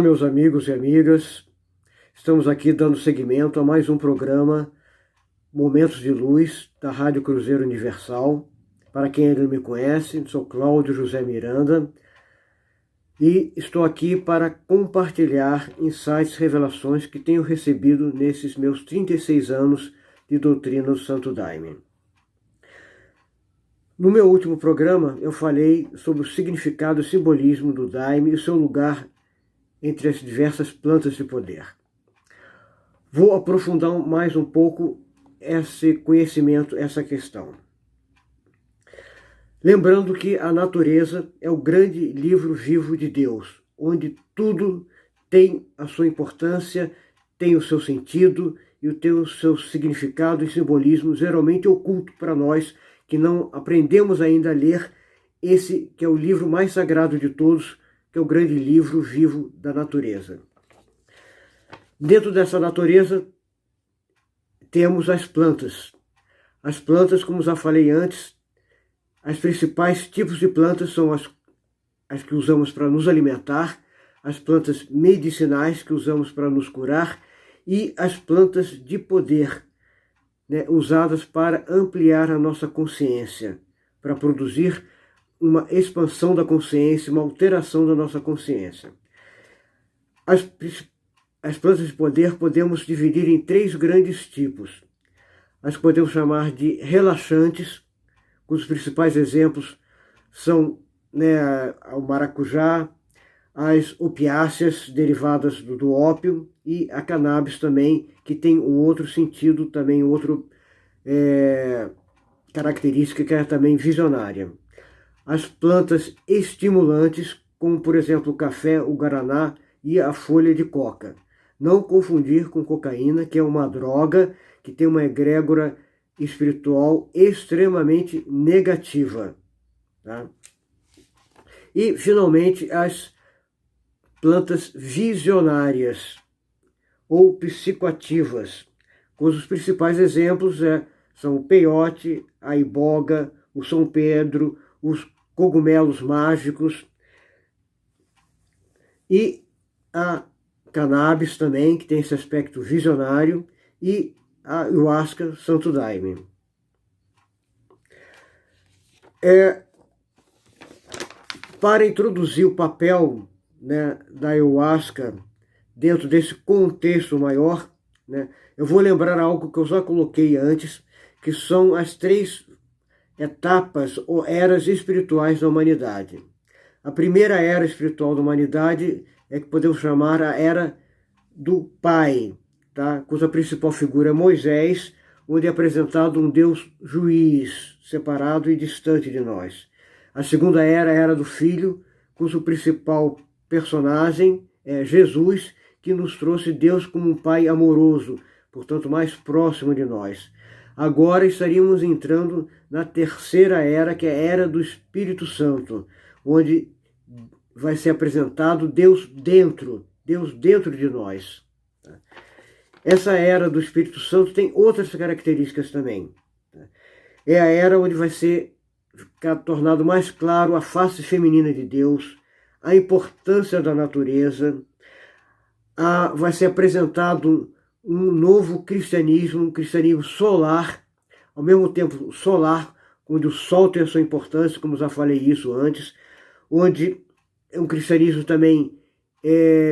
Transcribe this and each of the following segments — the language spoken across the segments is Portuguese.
Olá, meus amigos e amigas. Estamos aqui dando seguimento a mais um programa Momentos de Luz da Rádio Cruzeiro Universal. Para quem ainda não me conhece, sou Cláudio José Miranda e estou aqui para compartilhar insights, revelações que tenho recebido nesses meus 36 anos de doutrina do Santo Daime. No meu último programa, eu falei sobre o significado e simbolismo do Daime e o seu lugar entre as diversas plantas de poder. Vou aprofundar mais um pouco esse conhecimento, essa questão. Lembrando que a natureza é o grande livro vivo de Deus, onde tudo tem a sua importância, tem o seu sentido e tem o seu significado e simbolismo geralmente oculto para nós que não aprendemos ainda a ler esse que é o livro mais sagrado de todos, que é o grande livro vivo da natureza. Dentro dessa natureza, temos as plantas. As plantas, como já falei antes, os principais tipos de plantas são as que usamos para nos alimentar, as plantas medicinais que usamos para nos curar e as plantas de poder, usadas para ampliar a nossa consciência, para produzir uma expansão da consciência, uma alteração da nossa consciência. As plantas de poder podemos dividir em 3 grandes tipos. As podemos chamar de relaxantes, cujos principais exemplos são o maracujá, as opiáceas derivadas do ópio e a cannabis também, que tem um outro sentido, também outra característica que é também visionária. As plantas estimulantes, como por exemplo o café, o guaraná e a folha de coca. Não confundir com cocaína, que é uma droga que tem uma egrégora espiritual extremamente negativa. Tá? E, finalmente, as plantas visionárias ou psicoativas, cujos principais exemplos são o peiote, a iboga, o São Pedro, os cogumelos mágicos e a cannabis também, que tem esse aspecto visionário, e a ayahuasca Santo Daime. Para introduzir o papel da ayahuasca dentro desse contexto maior, eu vou lembrar algo que eu já coloquei antes, que são as 3 etapas ou eras espirituais da humanidade. A primeira era espiritual da humanidade é que podemos chamar a era do Pai, tá? Cuja principal figura é Moisés, onde é apresentado um Deus juiz, separado e distante de nós. A segunda era a era do Filho, cujo principal personagem é Jesus, que nos trouxe Deus como um Pai amoroso, portanto mais próximo de nós. Agora estaríamos entrando na terceira era, que é a era do Espírito Santo, onde vai ser apresentado Deus dentro de nós. Essa era do Espírito Santo tem outras características também. É a era onde vai ser tornado mais claro a face feminina de Deus, a importância da natureza, vai ser apresentado um novo cristianismo, um cristianismo solar, ao mesmo tempo solar, onde o sol tem a sua importância, como já falei isso antes, onde é um cristianismo também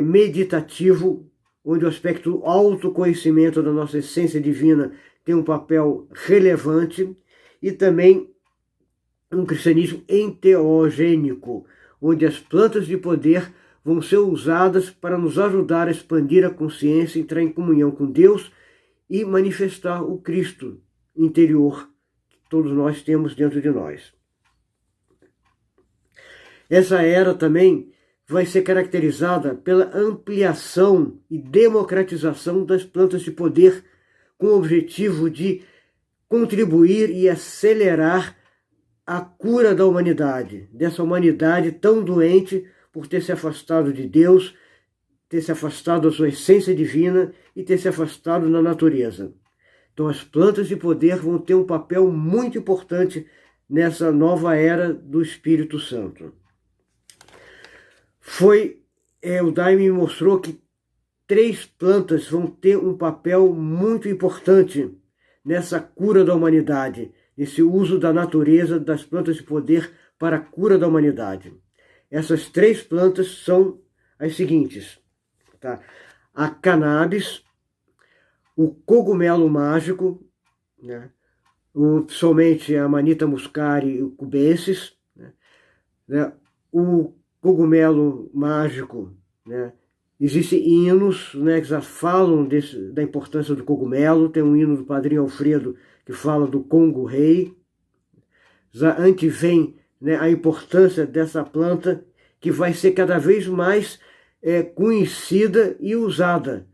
meditativo, onde o aspecto autoconhecimento da nossa essência divina tem um papel relevante, e também um cristianismo enteogênico, onde as plantas de poder vão ser usadas para nos ajudar a expandir a consciência, entrar em comunhão com Deus e manifestar o Cristo interior que todos nós temos dentro de nós. Essa era também vai ser caracterizada pela ampliação e democratização das plantas de poder, com o objetivo de contribuir e acelerar a cura da humanidade, dessa humanidade tão doente por ter se afastado de Deus, ter se afastado da sua essência divina e ter se afastado da natureza. Então as plantas de poder vão ter um papel muito importante nessa nova era do Espírito Santo. Foi o Daime me mostrou que 3 plantas vão ter um papel muito importante nessa cura da humanidade, nesse uso da natureza, das plantas de poder para a cura da humanidade. Essas 3 plantas são as seguintes, tá? A cannabis, o cogumelo mágico, né? Somente a Amanita muscari e o cubensis, né? O cogumelo mágico, né? Existem hinos, né, que já falam da importância do cogumelo. Tem um hino do Padrinho Alfredo que fala do Congo Rei. Já antevém, né, a importância dessa planta, que vai ser cada vez mais conhecida e usada,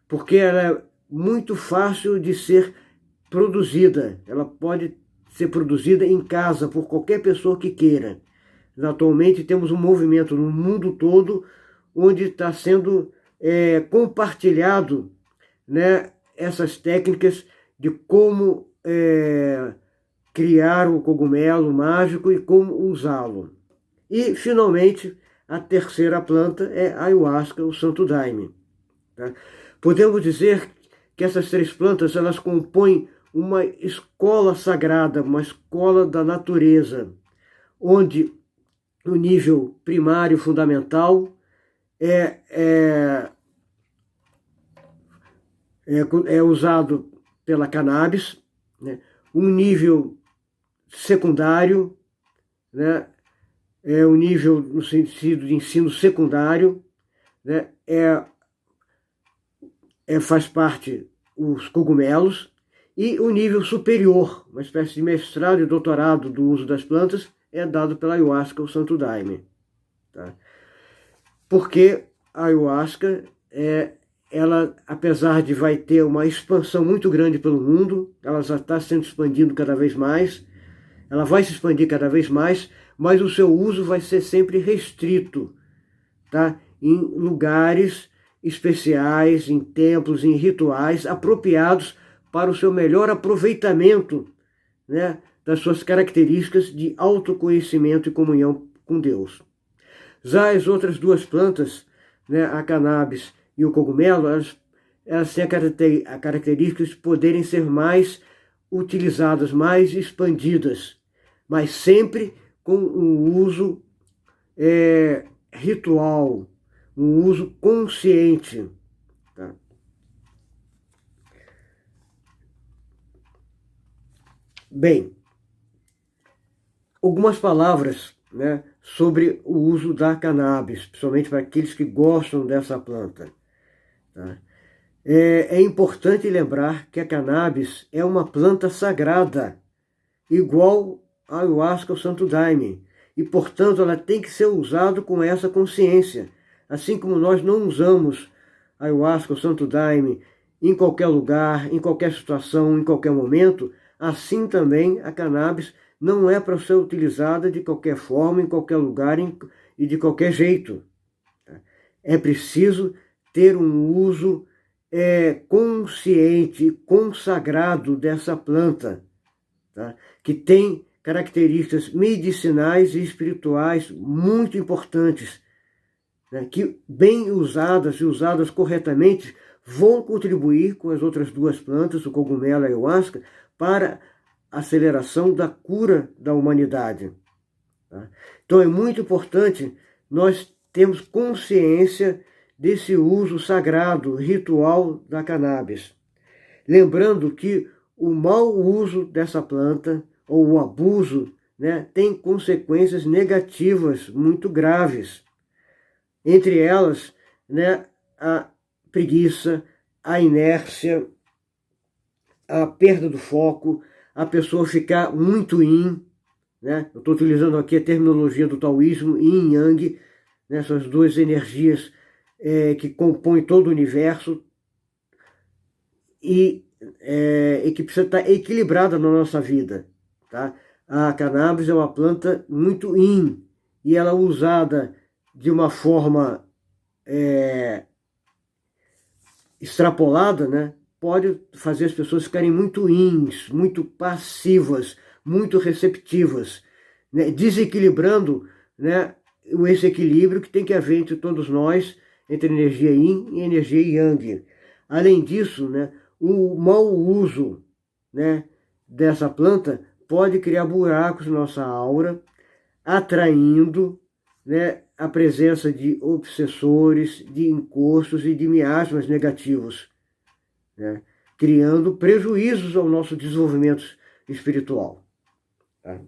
porque ela é muito fácil de ser produzida. Ela pode ser produzida em casa por qualquer pessoa que queira. Atualmente temos um movimento no mundo todo onde está sendo compartilhado, né, essas técnicas de como criar o cogumelo mágico e como usá-lo. E, finalmente, a terceira planta é a ayahuasca, o Santo Daime. Tá? Podemos dizer que essas 3 plantas elas compõem uma escola sagrada, uma escola da natureza, onde no nível primário fundamental é usado pela cannabis, né? Um nível secundário, né? Um nível no sentido de ensino secundário, né? Faz parte os cogumelos, e o nível superior, uma espécie de mestrado e doutorado do uso das plantas, é dado pela ayahuasca, o Santo Daime. Tá? Porque a ayahuasca, ela, apesar de vai ter uma expansão muito grande pelo mundo, ela já está sendo expandindo cada vez mais, ela vai se expandir cada vez mais, mas o seu uso vai ser sempre restrito, tá? Em lugares especiais, em templos, em rituais apropriados para o seu melhor aproveitamento, né, das suas características de autoconhecimento e comunhão com Deus. Já as outras 2 plantas, né, a cannabis e o cogumelo, elas têm a característica de poderem ser mais utilizadas, mais expandidas, mas sempre com um uso ritual, um uso consciente. Tá? Bem, algumas palavras, né, sobre o uso da cannabis, principalmente para aqueles que gostam dessa planta. Tá? É importante lembrar que a cannabis é uma planta sagrada, igual a ayahuasca ou Santo Daime, e, portanto, ela tem que ser usada com essa consciência. Assim como nós não usamos a ayahuasca ou Santo Daime em qualquer lugar, em qualquer situação, em qualquer momento, assim também a cannabis não é para ser utilizada de qualquer forma, em qualquer lugar e de qualquer jeito. É preciso ter um uso consciente, consagrado dessa planta, tá? Que tem características medicinais e espirituais muito importantes, né? Que, bem usadas e usadas corretamente, vão contribuir com as outras 2 plantas, o cogumelo e a ayahuasca, para a aceleração da cura da humanidade. Tá? Então é muito importante nós termos consciência desse uso sagrado, ritual da cannabis. Lembrando que o mau uso dessa planta, ou o abuso, né, tem consequências negativas muito graves. Entre elas, né, a preguiça, a inércia, a perda do foco, a pessoa ficar muito yin, né? Eu estou utilizando aqui a terminologia do taoísmo, yin e yang, né? Essas 2 energias que compõem todo o universo e que precisa estar equilibrada na nossa vida. Tá? A cannabis é uma planta muito yin, e ela usada de uma forma extrapolada, né, pode fazer as pessoas ficarem muito yins, muito passivas, muito receptivas, né, desequilibrando, né, esse equilíbrio que tem que haver entre todos nós, entre energia yin e energia yang. Além disso, né, o mau uso, né, dessa planta pode criar buracos na nossa aura, atraindo, né, a presença de obsessores, de encostos e de miasmas negativos, né, criando prejuízos ao nosso desenvolvimento espiritual. Tá?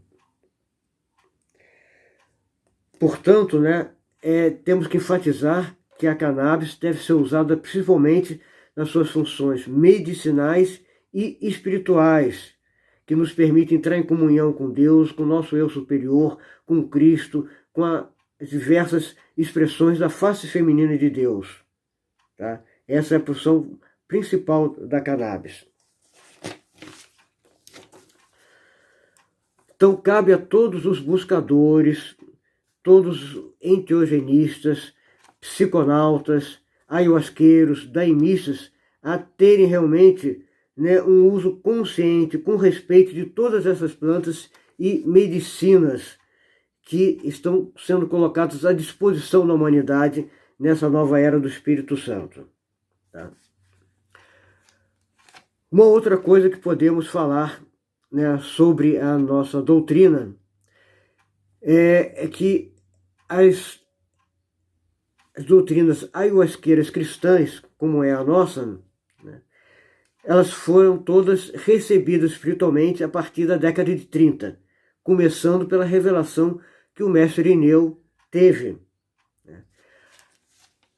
Portanto, né, temos que enfatizar que a cannabis deve ser usada principalmente nas suas funções medicinais e espirituais, que nos permitem entrar em comunhão com Deus, com o nosso eu superior, com Cristo, com as diversas expressões da face feminina de Deus. Tá? Essa é a função principal da cannabis. Então, cabe a todos os buscadores, todos os enteogenistas, psiconautas, ayahuasqueiros, daimistas, a terem realmente, né, um uso consciente, com respeito de todas essas plantas e medicinas que estão sendo colocadas à disposição da humanidade nessa nova era do Espírito Santo. Tá? Uma outra coisa que podemos falar, né, sobre a nossa doutrina é que as doutrinas ayahuasqueiras cristãs, como é a nossa, né, elas foram todas recebidas espiritualmente a partir da década de 30, começando pela revelação que o mestre Irineu teve.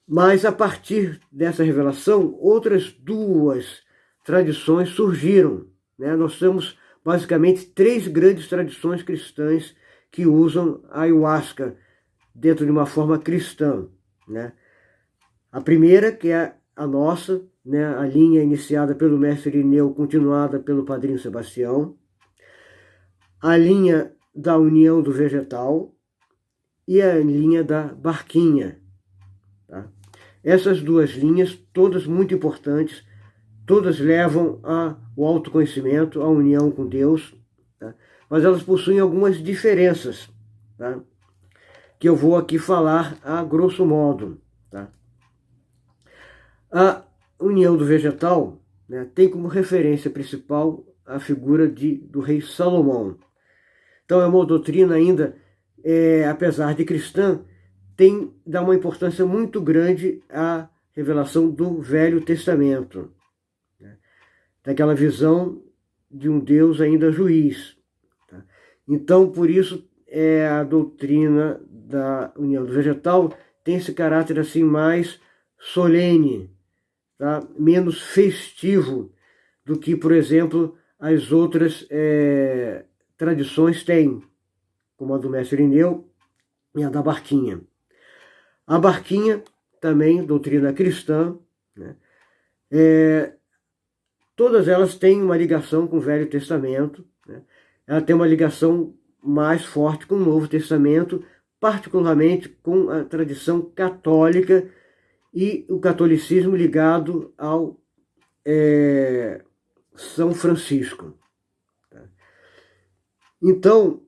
Mas a partir dessa revelação, outras duas tradições surgiram. Né? Nós temos basicamente 3 grandes tradições cristãs que usam a ayahuasca dentro de uma forma cristã. Né? A primeira, que é a nossa, né? A linha iniciada pelo mestre Irineu, continuada pelo padrinho Sebastião, a linha da união do vegetal e a linha da barquinha. Tá? Essas 2 linhas, todas muito importantes, todas levam ao autoconhecimento, à união com Deus, tá? Mas elas possuem algumas diferenças, tá? Que eu vou aqui falar a grosso modo. Tá? A união do vegetal, né, tem como referência principal a figura do rei Salomão. Então é uma doutrina ainda, apesar de cristã, dá uma importância muito grande à revelação do Velho Testamento, né, daquela visão de um Deus ainda juiz. Tá? Então, por isso, a doutrina da união do vegetal tem esse caráter assim mais solene, tá? Menos festivo do que, por exemplo, as outras tradições têm, como a do mestre Irineu e a da barquinha. A barquinha, também doutrina cristã, né? Todas elas têm uma ligação com o Velho Testamento, né? Ela tem uma ligação mais forte com o Novo Testamento, particularmente com a tradição católica e o catolicismo ligado ao São Francisco. Então,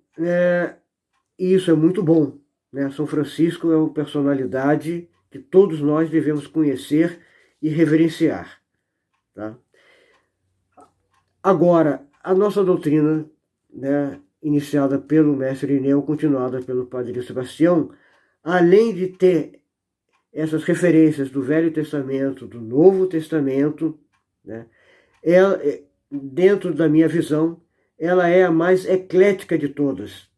isso é muito bom. Né? São Francisco é uma personalidade que todos nós devemos conhecer e reverenciar. Tá? Agora, a nossa doutrina, né, iniciada pelo mestre Irineu, continuada pelo padre Sebastião, além de ter essas referências do Velho Testamento, do Novo Testamento, né, dentro da minha visão, ela é a mais eclética de todas,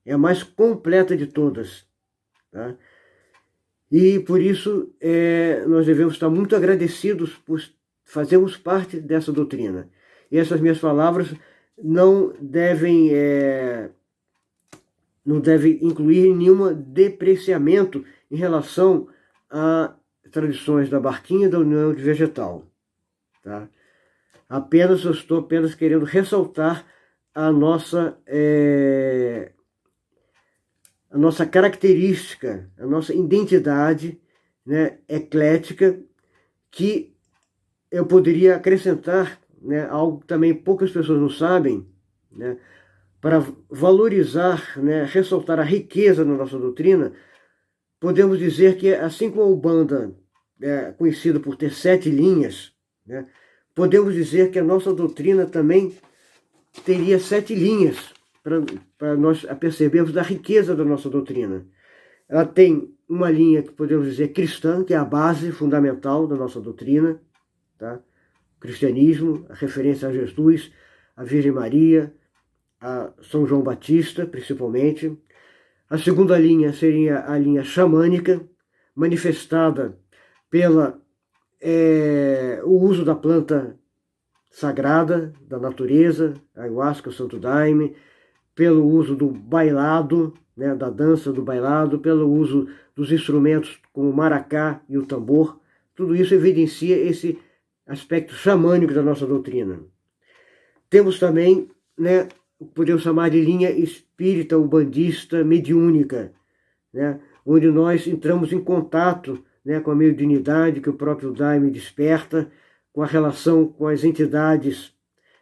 é a mais completa de todas. Tá? E por isso nós devemos estar muito agradecidos por fazermos parte dessa doutrina. E essas minhas palavras não devem incluir nenhum depreciamento em relação a tradições da barquinha e da união de vegetal. Tá? Eu estou apenas querendo ressaltar a nossa característica, a nossa identidade, né, eclética, que eu poderia acrescentar, né, algo que também poucas pessoas não sabem, né, para valorizar, né, ressaltar a riqueza da nossa doutrina. podemos dizer que, assim como a Umbanda é conhecida por ter 7 linhas, né, podemos dizer que a nossa doutrina também teria 7 linhas, para nós percebermos da riqueza da nossa doutrina. Ela tem uma linha que podemos dizer cristã, que é a base fundamental da nossa doutrina, tá? O cristianismo, a referência a Jesus, a Virgem Maria, a São João Batista, principalmente. A segunda linha seria a linha xamânica, manifestada pela o uso da planta sagrada, da natureza, a ayahuasca, o santo daime, pelo uso do bailado, né, da dança do bailado, pelo uso dos instrumentos como o maracá e o tambor. Tudo isso evidencia esse aspecto xamânico da nossa doutrina. Temos também, né, podemos chamar de linha espírita, umbandista, mediúnica, né, onde nós entramos em contato, né, com a mediunidade que o próprio daime desperta, com a relação com as entidades,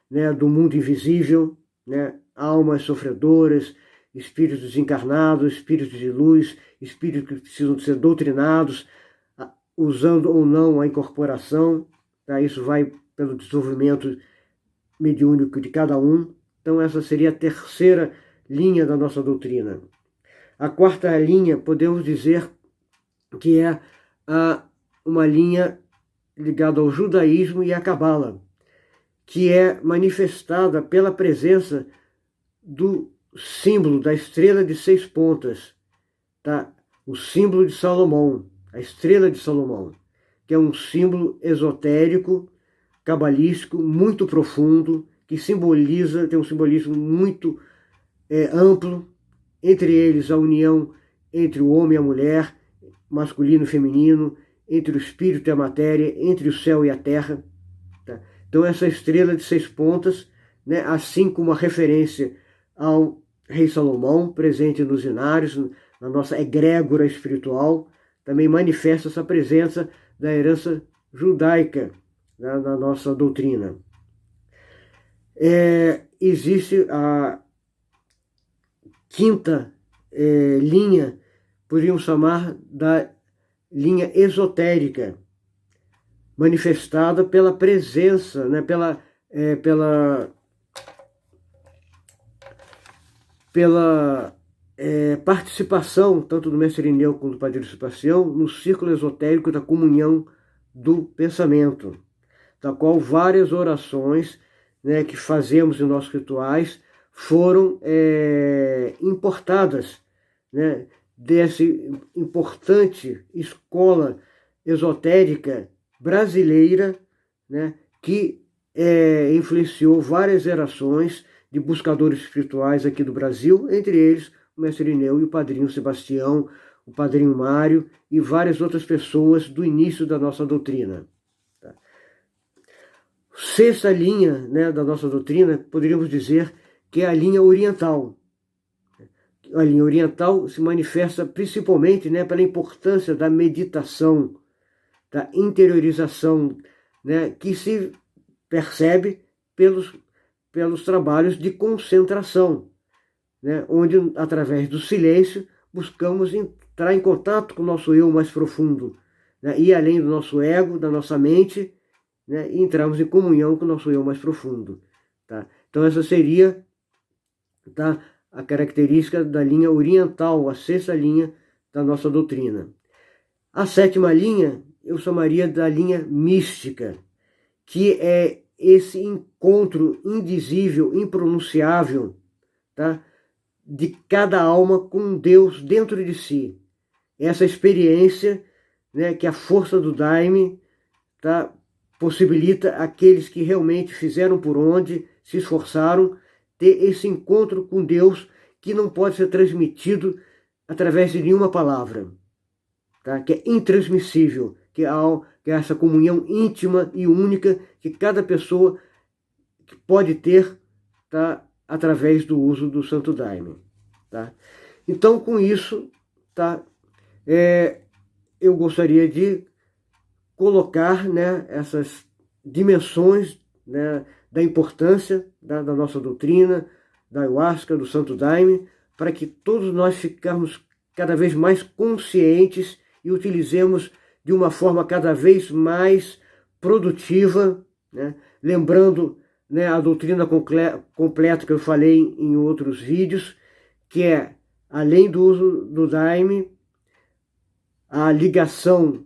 né, do mundo invisível, né, almas sofredoras, espíritos desencarnados, espíritos de luz, espíritos que precisam ser doutrinados, usando ou não a incorporação. Tá? Isso vai pelo desenvolvimento mediúnico de cada um. Então essa seria a terceira linha da nossa doutrina. A quarta linha, podemos dizer que é uma linha ligada ao judaísmo e à cabala, que é manifestada pela presença do símbolo da estrela de 6 pontas, tá? O símbolo de Salomão, a estrela de Salomão, que é um símbolo esotérico, cabalístico, muito profundo, que simboliza, tem um simbolismo muito amplo, entre eles a união entre o homem e a mulher, masculino e feminino, entre o espírito e a matéria, entre o céu e a terra. Tá? Então essa estrela de 6 pontas, né, assim como a referência ao rei Salomão, presente nos inários, na nossa egrégora espiritual, também manifesta essa presença da herança judaica, né, na nossa doutrina. Existe a quinta linha, poderíamos chamar da linha esotérica, manifestada pela presença, né, pela participação, tanto do mestre Irineu quanto do Padre Sebastião, no círculo esotérico da comunhão do pensamento, da qual várias orações, né, que fazemos em nossos rituais foram importadas, né, dessa importante escola esotérica brasileira, né, que influenciou várias gerações de buscadores espirituais aqui do Brasil, entre eles o mestre Irineu e o padrinho Sebastião, o padrinho Mário e várias outras pessoas do início da nossa doutrina. Tá? Sexta linha, né, da nossa doutrina, poderíamos dizer que é a linha oriental. A linha oriental se manifesta principalmente, né, pela importância da meditação, da interiorização, né, que se percebe pelos trabalhos de concentração, né, onde, através do silêncio, buscamos entrar em contato com o nosso eu mais profundo, né, ir além do nosso ego, da nossa mente, né, e entrarmos em comunhão com o nosso eu mais profundo. Tá? Então essa seria, tá, a característica da linha oriental, a sexta linha da nossa doutrina. A sétima linha eu chamaria da linha mística, que é esse encontro indizível, impronunciável, tá, de cada alma com Deus dentro de si. Essa experiência, né, que a força do daime, tá, possibilita aqueles que realmente fizeram por onde, se esforçaram, ter esse encontro com Deus que não pode ser transmitido através de nenhuma palavra, tá? Que é intransmissível, que é essa comunhão íntima e única que cada pessoa pode ter, tá, através do uso do Santo Daime. Tá? Então, com isso, tá, eu gostaria de colocar, né, essas dimensões, né, da importância da nossa doutrina, da ayahuasca, do Santo Daime, para que todos nós ficarmos cada vez mais conscientes e utilizemos de uma forma cada vez mais produtiva, né? Lembrando, né, a doutrina completa que eu falei em outros vídeos, que é, além do uso do Daime, a ligação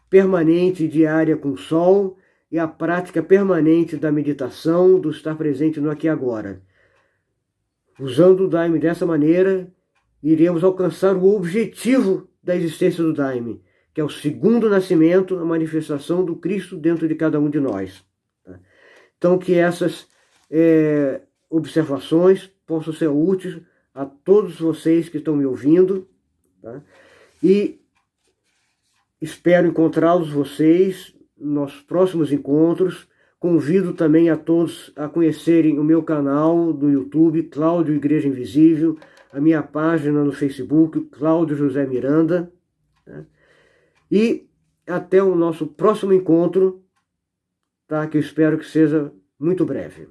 permanente e diária com o Sol e a prática permanente da meditação, do estar presente no aqui e agora. Usando o Daime dessa maneira, iremos alcançar o objetivo da existência do Daime, que é o segundo nascimento, a manifestação do Cristo dentro de cada um de nós. Então, que essas observações possam ser úteis a todos vocês que estão me ouvindo, tá? E espero encontrá-los vocês nos próximos encontros. Convido também a todos a conhecerem o meu canal do YouTube, Cláudio Igreja Invisível, a minha página no Facebook, Cláudio José Miranda, tá? E até o nosso próximo encontro, tá? Que eu espero que seja muito breve.